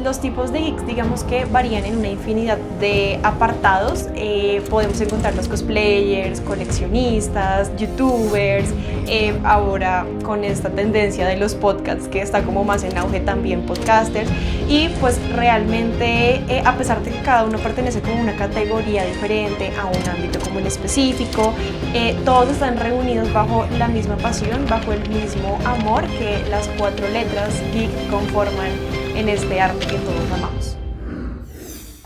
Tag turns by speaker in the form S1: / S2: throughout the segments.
S1: los tipos de geeks, digamos que varían en una infinidad de apartados. Podemos encontrar los cosplayers, coleccionistas, youtubers, ahora con esta tendencia de los podcasts que está como más en auge también podcasters, y pues realmente a pesar de que cada uno pertenece como a una categoría diferente, a un ámbito como en específico, todos están reunidos bajo la misma pasión, bajo el mismo amor que las 4 letras geek conforman en este arte que todos amamos.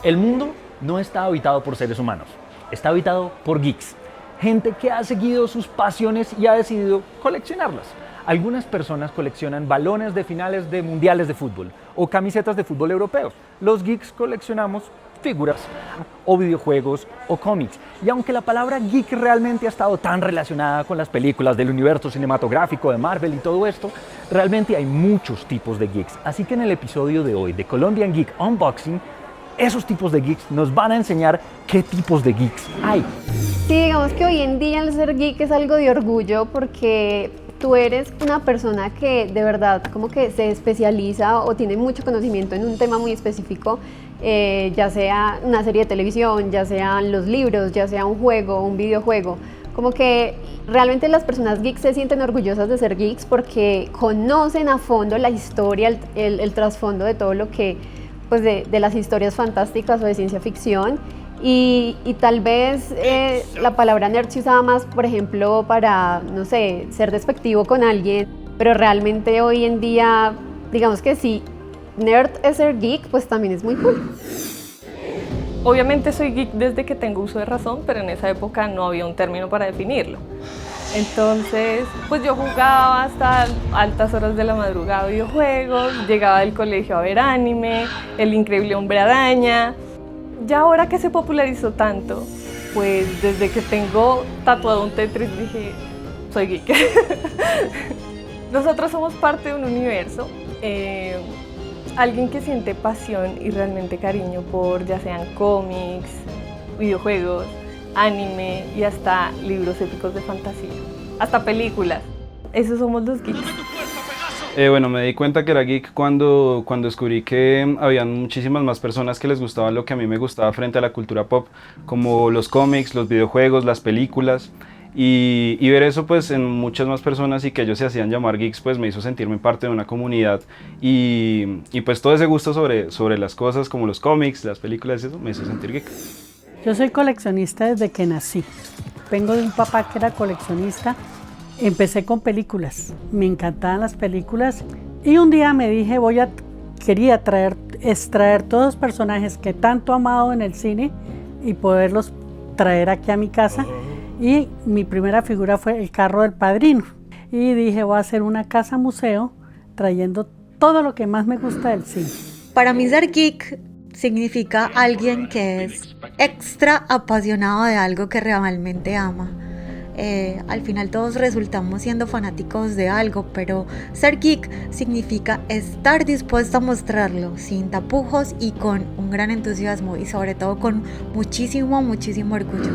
S2: El mundo no está habitado por seres humanos, está habitado por geeks, gente que ha seguido sus pasiones y ha decidido coleccionarlas. Algunas personas coleccionan balones de finales de mundiales de fútbol o camisetas de fútbol europeos. Los geeks coleccionamos figuras o videojuegos o cómics. Y aunque la palabra geek realmente ha estado tan relacionada con las películas del universo cinematográfico de Marvel y todo esto, realmente hay muchos tipos de geeks. Así que en el episodio de hoy de Colombian Geek Unboxing, esos tipos de geeks nos van a enseñar qué tipos de geeks hay.
S3: Sí, digamos que hoy en día el ser geek es algo de orgullo porque tú eres una persona que de verdad como que se especializa o tiene mucho conocimiento en un tema muy específico, ya sea una serie de televisión, ya sean los libros, ya sea un juego, un videojuego. Como que realmente las personas geeks se sienten orgullosas de ser geeks porque conocen a fondo la historia, el trasfondo de todo lo que, pues de las historias fantásticas o de ciencia ficción. Y tal vez la palabra nerd se usaba más, por ejemplo, para, no sé, ser despectivo con alguien, pero realmente hoy en día, digamos que sí, nerd es ser geek, pues también es muy cool.
S4: Obviamente soy geek desde que tengo uso de razón, pero en esa época no había un término para definirlo. Entonces, pues yo jugaba hasta altas horas de la madrugada videojuegos, llegaba del colegio a ver anime, El Increíble Hombre Araña. Ya ahora que se popularizó tanto, pues desde que tengo tatuado un Tetris dije, soy geek. Nosotros somos parte de un universo, alguien que siente pasión y realmente cariño por ya sean cómics, videojuegos, anime y hasta libros épicos de fantasía, hasta películas. Esos somos los geeks.
S5: Bueno, me di cuenta que era geek cuando descubrí que habían muchísimas más personas que les gustaba lo que a mí me gustaba frente a la cultura pop, como los cómics, los videojuegos, las películas, y ver eso pues en muchas más personas y que ellos se hacían llamar geeks pues me hizo sentirme parte de una comunidad y pues todo ese gusto sobre las cosas como los cómics, las películas, eso me hizo sentir geek.
S6: Yo soy coleccionista desde que nací. Vengo de un papá que era coleccionista. Empecé con películas, me encantaban las películas y un día me dije quería extraer todos los personajes que tanto he amado en el cine y poderlos traer aquí a mi casa, y mi primera figura fue el carro del Padrino y dije voy a hacer una casa museo trayendo todo lo que más me gusta del cine.
S7: Para mí ser geek significa alguien que es extra apasionado de algo que realmente ama. Al final todos resultamos siendo fanáticos de algo, pero ser geek significa estar dispuesto a mostrarlo sin tapujos y con un gran entusiasmo y sobre todo con muchísimo orgullo.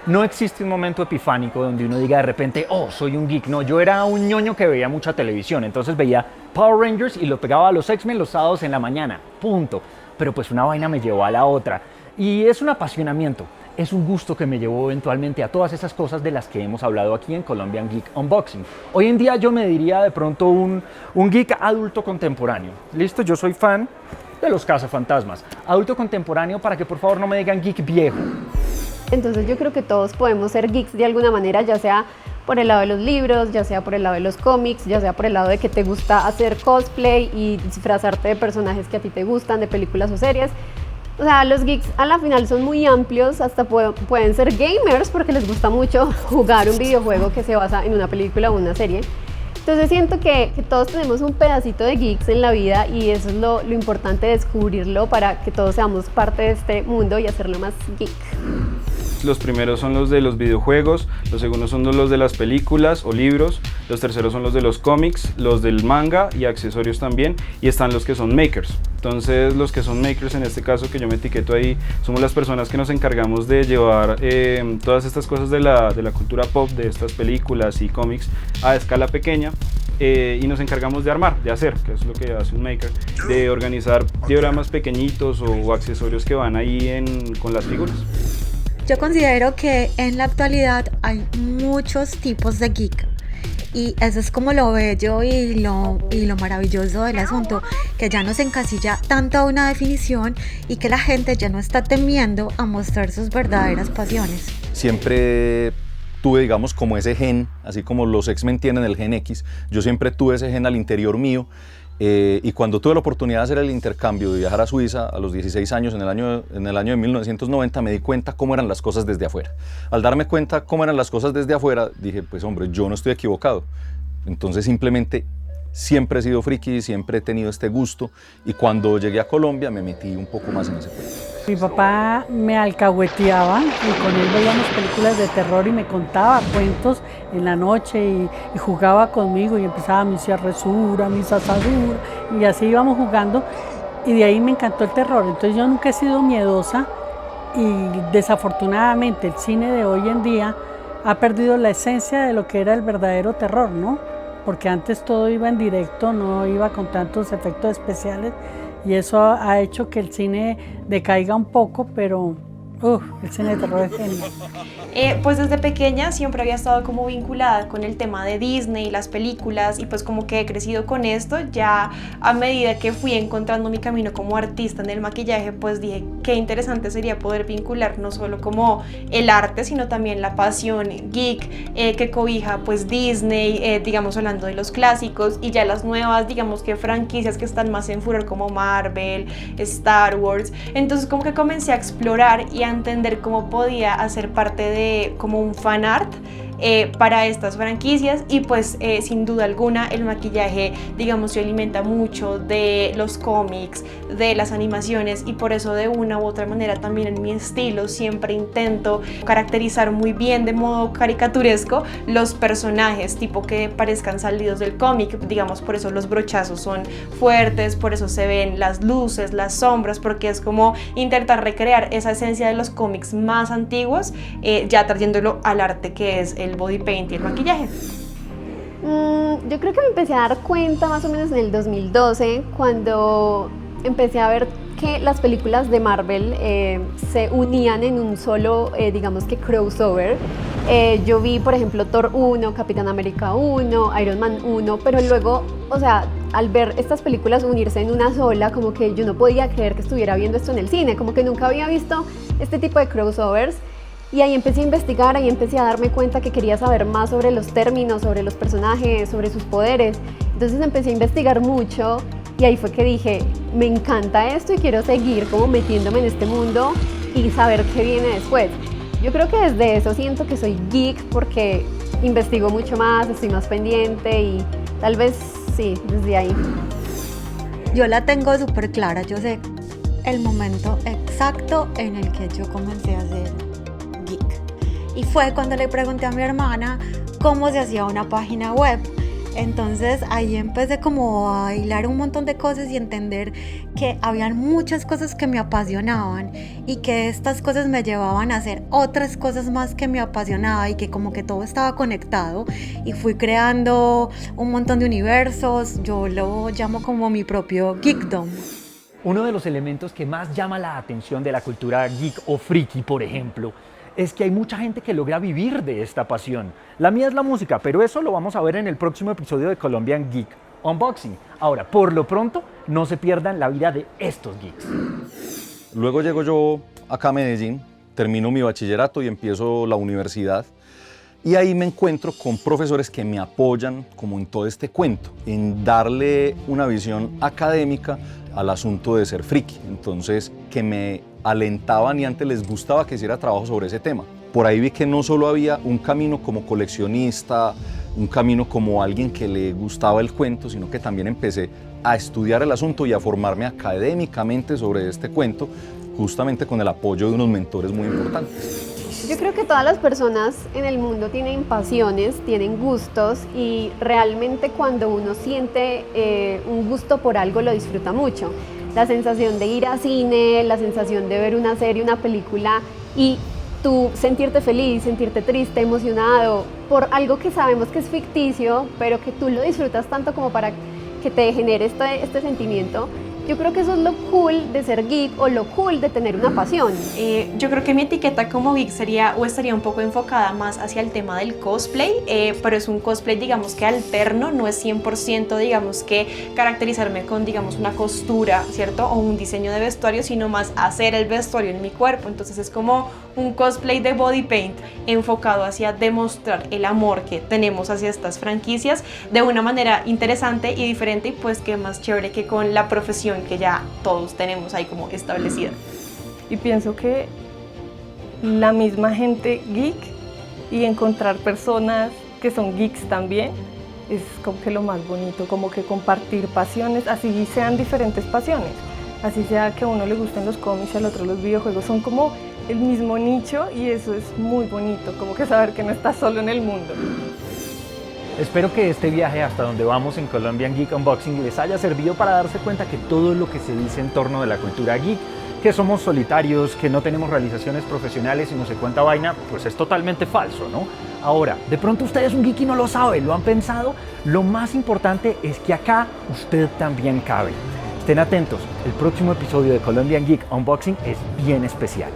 S2: No existe un momento epifánico donde uno diga de repente, oh, soy un geek. No, yo era un ñoño que veía mucha televisión, entonces veía Power Rangers y lo pegaba a los X-Men los sábados en la mañana, punto. Pero pues una vaina me llevó a la otra y es un apasionamiento. Es un gusto que me llevó eventualmente a todas esas cosas de las que hemos hablado aquí en Colombian Geek Unboxing. Hoy en día yo me diría de pronto un geek adulto contemporáneo. Listo, yo soy fan de los cazafantasmas. Adulto contemporáneo para que por favor no me digan geek viejo.
S3: Entonces yo creo que todos podemos ser geeks de alguna manera, ya sea por el lado de los libros, ya sea por el lado de los cómics, ya sea por el lado de que te gusta hacer cosplay y disfrazarte de personajes que a ti te gustan, de películas o series. O sea, los geeks a la final son muy amplios, hasta pueden ser gamers porque les gusta mucho jugar un videojuego que se basa en una película o una serie. Entonces siento que todos tenemos un pedacito de geeks en la vida y eso es lo importante, descubrirlo para que todos seamos parte de este mundo y hacerlo más geek.
S5: Los primeros son los de los videojuegos, los segundos son los de las películas o libros, los terceros son los de los cómics, los del manga y accesorios también, y están los que son makers. Entonces los que son makers, en este caso que yo me etiqueto ahí, somos las personas que nos encargamos de llevar todas estas cosas de la cultura pop, de estas películas y cómics a escala pequeña, y nos encargamos de armar, de hacer, que es lo que hace un maker, de organizar dioramas pequeñitos o accesorios que van ahí con las figuras.
S7: Yo considero que en la actualidad hay muchos tipos de geek. Y eso es como lo bello y lo maravilloso del asunto, que ya no se encasilla tanto a una definición y que la gente ya no está temiendo a mostrar sus verdaderas pasiones.
S8: Siempre tuve, digamos, como ese gen, así como los X-Men tienen el gen X, yo siempre tuve ese gen al interior mío. Y cuando tuve la oportunidad de hacer el intercambio, de viajar a Suiza a los 16 años, en el año de 1990, me di cuenta cómo eran las cosas desde afuera. Al darme cuenta cómo eran las cosas desde afuera, dije, pues hombre, yo no estoy equivocado. Entonces simplemente siempre he sido friki, siempre he tenido este gusto, y cuando llegué a Colombia me metí un poco más en ese cuento.
S6: Mi papá me alcahueteaba y con él veíamos películas de terror y me contaba cuentos en la noche y jugaba conmigo y empezaba mi cierresura, mi sasadura y así íbamos jugando y de ahí me encantó el terror. Entonces yo nunca he sido miedosa y desafortunadamente el cine de hoy en día ha perdido la esencia de lo que era el verdadero terror, ¿no? Porque antes todo iba en directo, no iba con tantos efectos especiales. Y eso ha hecho que el cine decaiga un poco, pero el cine de terror es genial.
S1: Pues desde pequeña siempre había estado como vinculada con el tema de Disney, las películas, y pues como que he crecido con esto. Ya a medida que fui encontrando mi camino como artista en el maquillaje, pues dije qué interesante sería poder vincular no solo como el arte, sino también la pasión geek que cobija pues Disney, digamos hablando de los clásicos, y ya las nuevas, digamos que franquicias que están más en furor como Marvel, Star Wars. Entonces como que comencé a explorar y a entender cómo podía hacer parte de como un fan art para estas franquicias, y pues sin duda alguna el maquillaje, digamos, se alimenta mucho de los cómics, de las animaciones, y por eso de una u otra manera también en mi estilo siempre intento caracterizar muy bien de modo caricaturesco los personajes, tipo que parezcan salidos del cómic, digamos, por eso los brochazos son fuertes, por eso se ven las luces, las sombras, porque es como intentar recrear esa esencia de los cómics más antiguos, ya trayéndolo al arte que es el body paint y el maquillaje.
S3: Yo creo que me empecé a dar cuenta más o menos en el 2012, cuando empecé a ver que las películas de Marvel se unían en un solo, digamos que crossover. Yo vi, por ejemplo, Thor 1, Capitán América 1, Iron Man 1, pero luego, o sea, al ver estas películas unirse en una sola, como que yo no podía creer que estuviera viendo esto en el cine, como que nunca había visto este tipo de crossovers. Y ahí empecé a investigar, ahí empecé a darme cuenta que quería saber más sobre los términos, sobre los personajes, sobre sus poderes. Entonces empecé a investigar mucho y ahí fue que dije, me encanta esto y quiero seguir como metiéndome en este mundo y saber qué viene después. Yo creo que desde eso siento que soy geek porque investigo mucho más, estoy más pendiente y tal vez sí, desde ahí.
S7: Yo la tengo súper clara, yo sé el momento exacto en el que yo comencé a hacer geek. Y fue cuando le pregunté a mi hermana cómo se hacía una página web. Entonces ahí empecé como a hilar un montón de cosas y entender que habían muchas cosas que me apasionaban y que estas cosas me llevaban a hacer otras cosas más que me apasionaba y que como que todo estaba conectado, y fui creando un montón de universos. Yo lo llamo como mi propio geekdom.
S2: Uno de los elementos que más llama la atención de la cultura geek o friki, por ejemplo, es que hay mucha gente que logra vivir de esta pasión. La mía es la música, pero eso lo vamos a ver en el próximo episodio de Colombian Geek Unboxing. Ahora, por lo pronto, no se pierdan la vida de estos geeks.
S8: Luego llego yo acá a Medellín, termino mi bachillerato y empiezo la universidad. Y ahí me encuentro con profesores que me apoyan como en todo este cuento, en darle una visión académica al asunto de ser friki. Entonces, que me alentaban y antes les gustaba que hiciera trabajo sobre ese tema. Por ahí vi que no solo había un camino como coleccionista, un camino como alguien que le gustaba el cuento, sino que también empecé a estudiar el asunto y a formarme académicamente sobre este cuento, justamente con el apoyo de unos mentores muy importantes.
S3: Yo creo que todas las personas en el mundo tienen pasiones, tienen gustos, y realmente cuando uno siente un gusto por algo lo disfruta mucho. La sensación de ir a cine, la sensación de ver una serie, una película y tú sentirte feliz, sentirte triste, emocionado, por algo que sabemos que es ficticio, pero que tú lo disfrutas tanto como para que te genere este sentimiento. Yo creo que eso es lo cool de ser geek o lo cool de tener una pasión.
S1: Yo creo que mi etiqueta como geek sería o estaría un poco enfocada más hacia el tema del cosplay, pero es un cosplay digamos que alterno, no es 100% digamos que caracterizarme con digamos una costura, ¿cierto? O un diseño de vestuario, sino más hacer el vestuario en mi cuerpo. Entonces es como un cosplay de body paint enfocado hacia demostrar el amor que tenemos hacia estas franquicias de una manera interesante y diferente, y pues qué más chévere que con la profesión que ya todos tenemos ahí como establecida.
S4: Y pienso que la misma gente geek y encontrar personas que son geeks también es como que lo más bonito, como que compartir pasiones, así sean diferentes pasiones, así sea que a uno le gusten los cómics y al otro los videojuegos, son como el mismo nicho y eso es muy bonito, como que saber que no estás solo en el mundo.
S2: Espero que este viaje hasta donde vamos en Colombian Geek Unboxing les haya servido para darse cuenta que todo lo que se dice en torno de la cultura geek, que somos solitarios, que no tenemos realizaciones profesionales y no sé cuánta vaina, pues es totalmente falso, ¿no? Ahora, de pronto usted es un geek y no lo sabe, ¿lo han pensado? Lo más importante es que acá usted también cabe. Estén atentos, el próximo episodio de Colombian Geek Unboxing es bien especial.